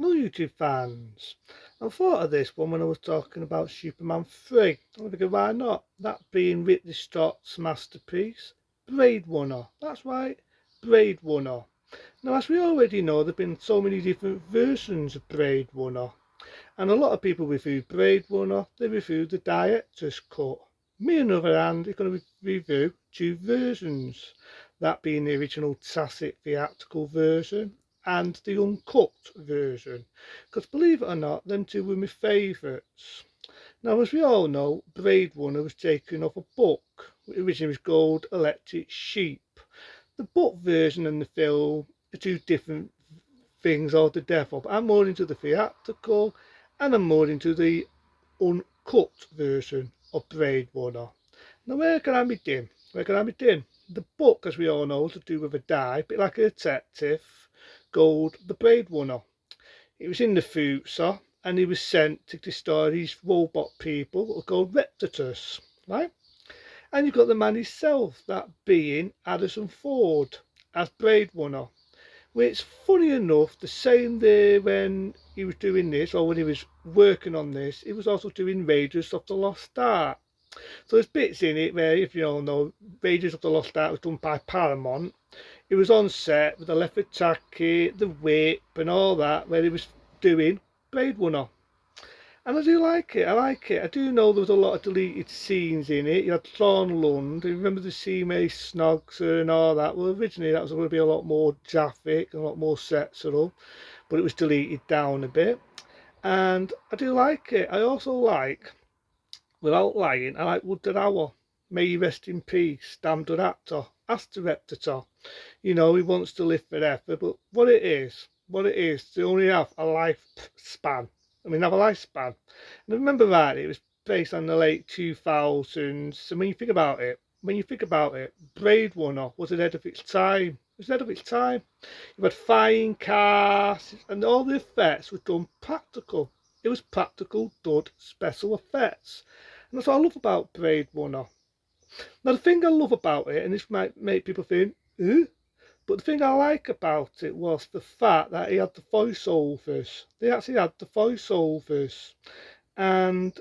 Hello YouTube fans. I thought of this one when I was talking about Superman 3. I figured why not? That being Ridley Scott's masterpiece, Blade Runner. That's right, Blade Runner. Now as we already know, there have been so many different versions of Blade Runner. And a lot of people review Blade Runner, they review the director's cut. Me on the other hand, are going to review two versions. That being the original classic theatrical version and the uncut version, because believe it or not, them two were my favourites. Now, as we all know, Blade Runner was taken off a book, which originally was called Electric Sheep. The book version and the film are two different things altogether, but I'm more into the theatrical and I'm more into the uncut version of Blade Runner. Now, where can I begin? Where can I begin? The book, as we all know, to do with a guy, a bit like a detective, called The Blade Runner. It was in the future, and he was sent to destroy these robot people that were called Replicators, right? And you've got the man himself, that being Harrison Ford, as Blade Runner. Which, funny enough, the same day when he was doing this, or when he was working on this, he was also doing Raiders of the Lost Ark. So there's bits in it where, if you all know, Raiders of the Lost Ark was done by Paramount. He was on set with the leather jacket, the whip and all that, where he was doing Blade Runner. And I do like it, I like it. I do know there was a lot of deleted scenes in it. You had Sean Lund, you remember the scene where he snogs her and all that. Well, originally that was going to be a lot more graphic, a lot more sexual, but it was deleted down a bit. And I do like it. I also like, without lying, I like Woodard Howell. May he rest in peace, damn good actor, as the Replicor. You know, he wants to live forever, but what it is, they only have a lifespan. I mean, have a lifespan. And I remember rightly, it was based on the late 2000s. And when you think about it, Blade Runner was ahead of its time. It was ahead of its time. You had flying cars, and all the effects were done practical. It was practical, good, special effects. And that's what I love about Blade Runner. Now, the thing I love about it, and this might make people think, eh? But the thing I like about it was the fact that he had the voiceovers. They actually had the voiceovers. And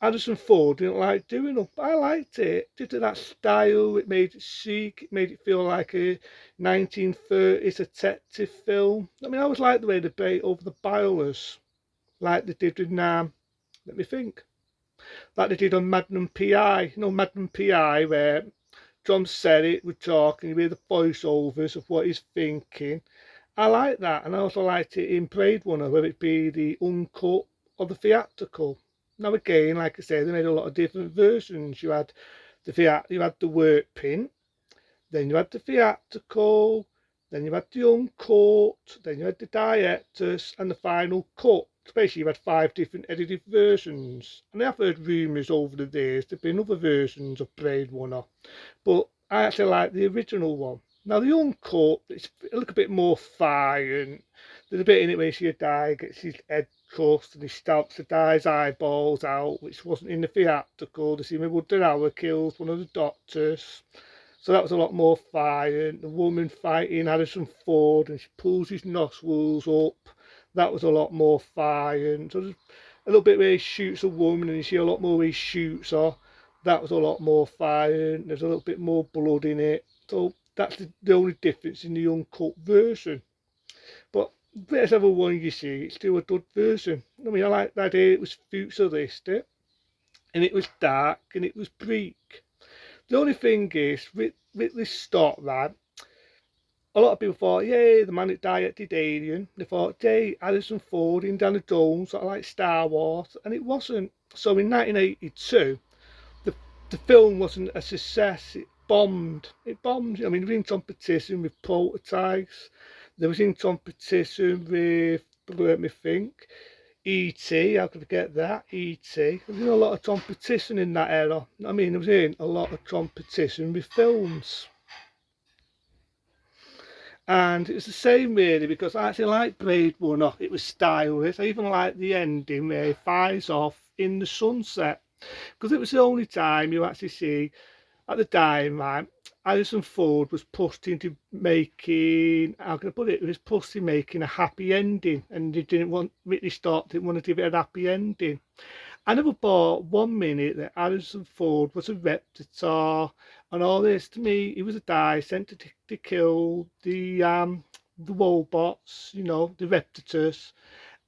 Harrison Ford didn't like doing them. I liked it. Due to that style, it made it chic. It made it feel like a 1930s detective film. I mean, I always liked the way they played over the boilers. Like they did in, let me think. Like they did on Magnum PI. You know, Magnum PI, where John said it would talk and you hear the voiceovers of what he's thinking. I like that, and I also liked it in Blade Runner, whether it be the uncut or the theatrical. Now again, like I said, they made a lot of different versions. You had the work print, then you had the theatrical, then you had the uncut, then you had the director's, and the final cut. So basically, you had 5 different edited versions. And I've heard rumours over the days there've been other versions of Blade Runner, but I actually like the original one. Now the uncut, it's a little bit more violent. There's a bit in it where a guy gets his head crushed and he stabs the guy's eyeballs out, which wasn't in the theatrical. The scene where Woodard Howell kills one of the doctors. So that was a lot more violent. The woman fighting Harrison Ford and she pulls his nostrils up. That was a lot more violent. So there's a little bit where he shoots a woman and you see a lot more where he shoots her. That was a lot more violent. There's a little bit more blood in it. So that's the only difference in the uncut version. But whatever one you see, it's still a good version. I mean, I like the idea it was futuristic and it was dark and it was bleak. The only thing is, with this Scott, right, a lot of people thought, yay, the man that directed Alien. They thought, yay, Harrison Ford, Indiana Jones, sort of like Star Wars, and it wasn't. So in 1982, the film wasn't a success. It bombed. It bombed. I mean, it was in competition with Prototypes. There was in competition with, let me think, E.T., how could I forget that? E.T. There was in a lot of competition in that era. I mean, there was in a lot of competition with films. And it's the same really, because I actually like Blade Runner. It was stylish. I even like the ending where he fires off in the sunset, because it was the only time you actually see at the time, right, Harrison Ford was pushed into making, how can I put it, he was pushed into making a happy ending, and he didn't want, Ridley Scott didn't want to give it a happy ending. I never bought 1 minute that Harrison Ford was a reptar and all this. To me, he was a guy sent to kill the robots, you know, the reptitors,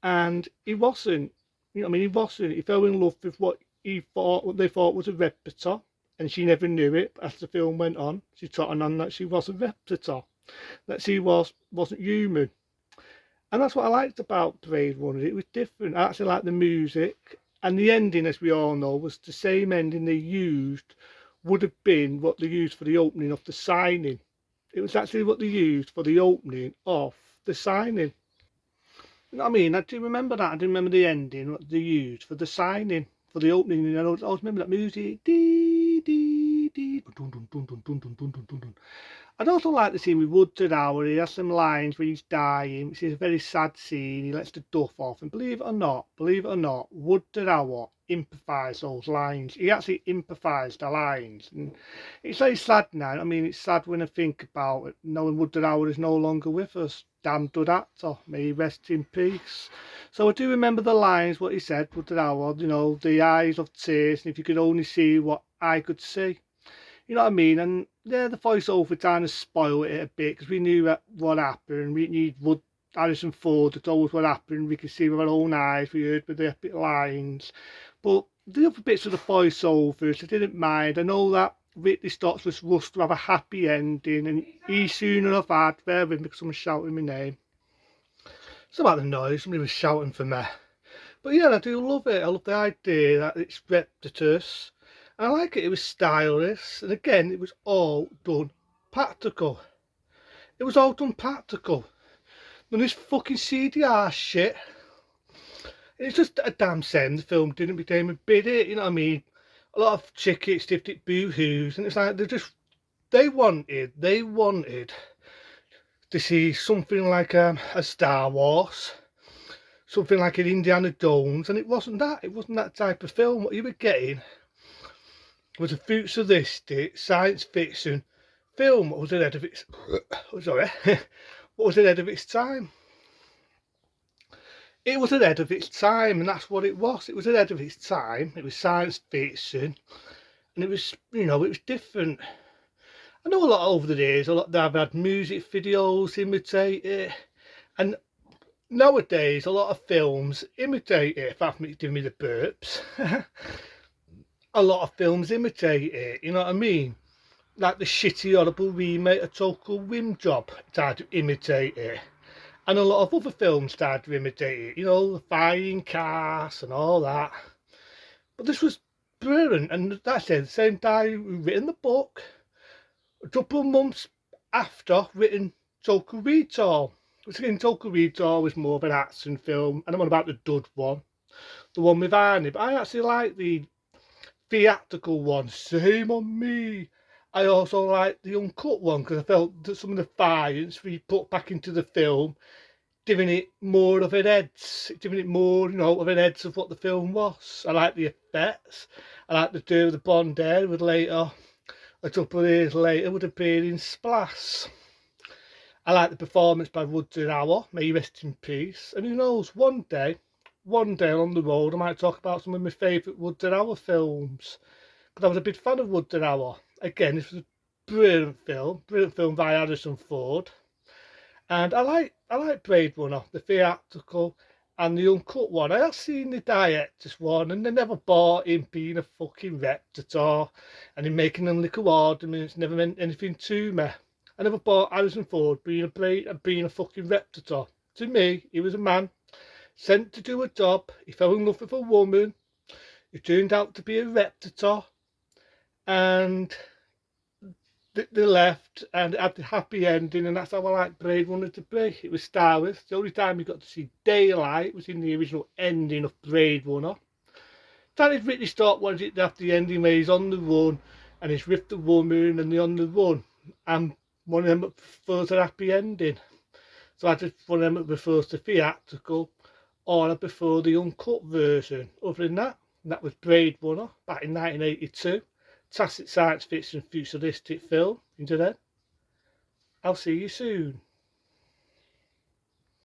and he wasn't. You know, what I mean, he wasn't. He fell in love with what they thought was a reptar, and she never knew it. As the film went on, she taught on that she was a reptar, that she wasn't human. And that's what I liked about Blade Runner. It was different. I actually liked the music. And the ending, as we all know, was the same ending they used, would have been what they used for the opening of The Signing. It was actually what they used for the opening of The Signing. You know what I mean? I do remember that. I do remember the ending, what they used for The Signing, for the opening. And I always remember that music. Dee, dee, dee. Dun, dun, dun, dun, dun, dun, dun, dun, dun, dun. I'd also like the scene with Woodford Howard. He has some lines where he's dying, which is a very sad scene. He lets the duff off, and believe it or not, Woodford Howard improvised those lines. He actually improvised the lines, and it's very sad now. I mean, it's sad when I think about it, knowing Woodford Howard is no longer with us. Damn good actor, may he rest in peace. So I do remember the lines, what he said, Woodford Howard. You know, the eyes of tears, and if you could only see what I could see. You know what I mean? And yeah, the voiceover kind of spoiled it a bit because we knew what happened. We knew Harrison Ford had told us what happened. We could see with our own eyes. We heard with the epic lines. But the other bits of the voiceovers, I didn't mind. I know that Ridley Scott was rushed to have a happy ending, and he sooner have had, bear with me because someone's shouting my name. It's about the noise, somebody was shouting for me. But yeah, I do love it. I love the idea that it's repetitious. I like it, it was stylish, and again, it was all done practical. It was all done practical. None of this fucking CDR shit. It's just a damn shame the film didn't become a bit it, you know what I mean? A lot of chickets, diptic boo-hoos, and it's like they wanted to see something like a Star Wars, something like an Indiana Jones, and it wasn't that type of film. What you were getting was a futuristic science fiction film. What was ahead of its what was ahead of its time? It was ahead of its time, and that's what it was. It was ahead of its time. It was science fiction, and it was, you know, it was different. I know a lot over the years, they've had music videos imitate it, and nowadays a lot of films imitate it. If that's giving me the burps. A lot of films imitate it, you know what I mean? Like the shitty, horrible remake of Total Wim Job tried to imitate it. And a lot of other films tried to imitate it, you know, the flying cars and all that. But this was brilliant, and that's it, the same guy who written the book, a couple of months after written Total Recall. Which again, Total Recall was more of an action film, and I'm on about the dud one, the one with Arnie, but I actually like the theatrical one, same on me. I also liked the uncut one because I felt that some of the violence we put back into the film, giving it more of an edge, giving it more, you know, of an edge of what the film was. I like the effects. I like the do of the Bond there with later, a couple of years later, would appear in Splash. I like the performance by Woodford Howard, may he rest in peace. And who knows, one day on the road, I might talk about some of my favourite Woodford Howard films. Because I was a big fan of Woodford Howard. Again, this was a brilliant film by Harrison Ford. And I like Blade Runner, the theatrical and the uncut one. I have seen the director's one, and they never bought him being a fucking reptar and him making them little ornaments, never meant anything to me. I never bought Harrison Ford being a fucking reptar. To me, he was a man sent to do a job. He fell in love with a woman who turned out to be a reptar, and they left, and it had the happy ending, and that's how I like Blade Runner to be. It was stylish. The only time you got to see daylight was in the original ending of Blade Runner. That is Ridley Scott wanted it to have the ending where he's on the run and he's with the woman and they're on the run. And one of them prefers a happy ending. So I just one of them that prefers the theatrical, or I prefer the uncut version. Other than that, that was Blade Runner back in 1982. fantastic science fiction futuristic film into then. I'll see you soon.